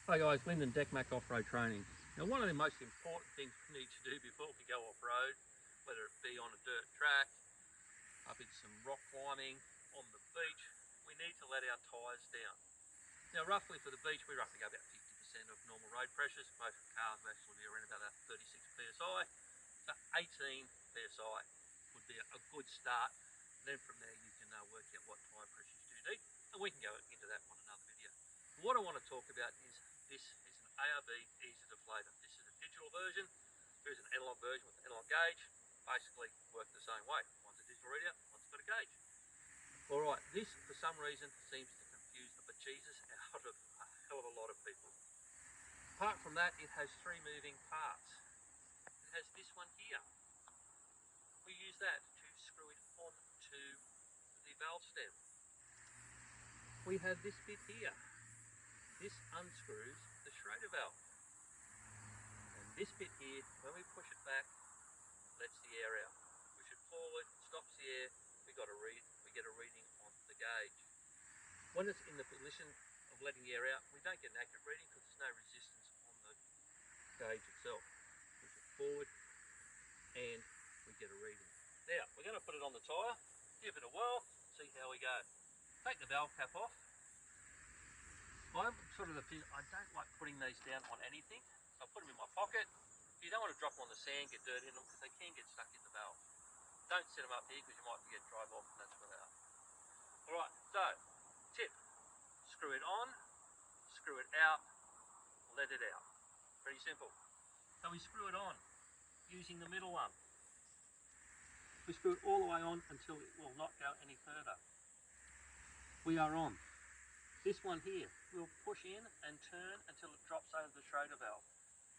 Hi guys, Lyndon Deckmack Off-Road Training. Now one of the most important things we need to do before we go off-road, whether it be on a dirt track, up in some rock climbing, on the beach, we need to let our tyres down. Now roughly for the beach, we roughly go about 50% of normal road pressures. Most cars will actually be around about 36 psi. So 18 psi would be a good start. Then from there you can work out what tyre pressures you do need, and we can go into that on another video. What I want to talk about is this is an ARB E-Z Deflator. This is a digital version. There's an analog version with an analog gauge. Basically work the same way. One's a digital readout, one's got a gauge. Alright, this for some reason seems to confuse the bejesus out of a hell of a lot of people. Apart from that, it has three moving parts. It has this one here. We use that to screw it onto the valve stem. We have this bit here. This unscrews the Schrader valve. And this bit here, when we push it back, lets the air out. Push it forward, stops the air, we get a reading on the gauge. When it's in the position of letting the air out, we don't get an accurate reading because there's no resistance on the gauge itself. Push it forward and we get a reading. Now, we're going to put it on the tyre, give it a whirl, see how we go. Take the valve cap off. I don't like putting these down on anything, so I put them in my pocket. You don't want to drop them on the sand, get dirt in them, because they can get stuck in the valve. Don't set them up here because you might forget to drive off and that's where they are. Alright, so, tip, screw it on, screw it out, let it out. Pretty simple. So we screw it on, using the middle one. We screw it all the way on until it will not go any further. We are on. This one here, we'll push in and turn until it drops over the Schrader valve.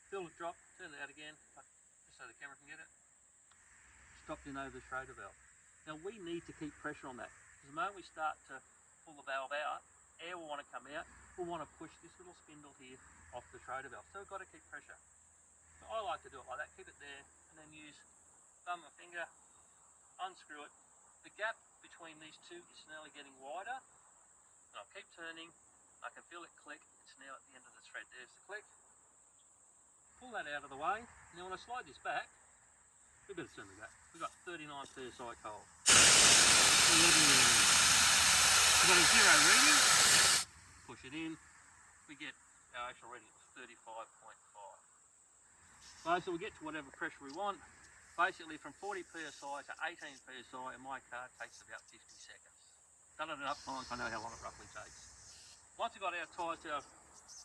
Feel it drop, turn it out again, just so the camera can get it. Stopped in over the Schrader valve. Now we need to keep pressure on that. Because the moment we start to pull the valve out, air will want to come out. We'll want to push this little spindle here off the Schrader valve. So we've got to keep pressure. So I like to do it like that, keep it there, and then use thumb and finger, unscrew it. The gap between these two is nearly getting wider. And I'll keep turning, I can feel it click, it's now at the end of the thread, there's the click. Pull that out of the way. Now when I slide this back, we better turn the gap. We've got 39 psi cold. We've got a zero reading, push it in, we get our actual reading of 35.5. So we get to whatever pressure we want. Basically from 40 psi to 18 psi in my car takes about 50 seconds. Done it enough times, I know how long it roughly takes. Once we've got our tyres to our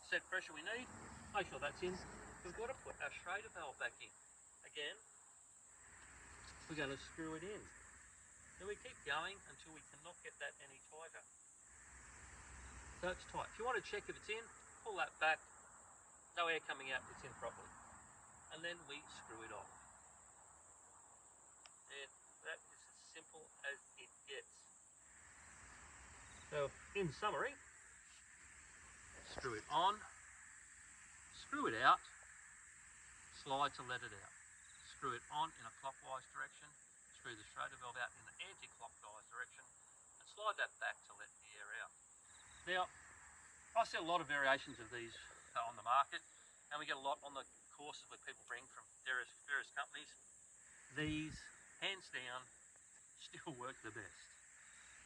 set pressure we need, make sure that's in. We've got to put our Schrader valve back in. Again, we're going to screw it in. Then we keep going until we cannot get that any tighter. So it's tight. If you want to check if it's in, pull that back. No air coming out, it's in properly. And then we screw it off. And that is as simple as it gets. So, in summary, screw it on, screw it out, slide to let it out. Screw it on in a clockwise direction, screw the Schrader valve out in an anti-clockwise direction, and slide that back to let the air out. Now, I see a lot of variations of these on the market, and we get a lot on the courses where people bring from various companies. These, hands down, still work the best.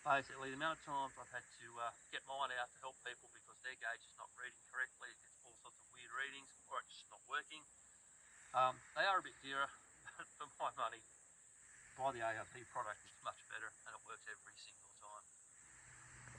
Basically, the amount of times I've had to get mine out to help people because their gauge is not reading correctly, it gets all sorts of weird readings, or it's just not working. They are a bit dearer, but for my money, buy the ARB product, it's much better and it works every single time.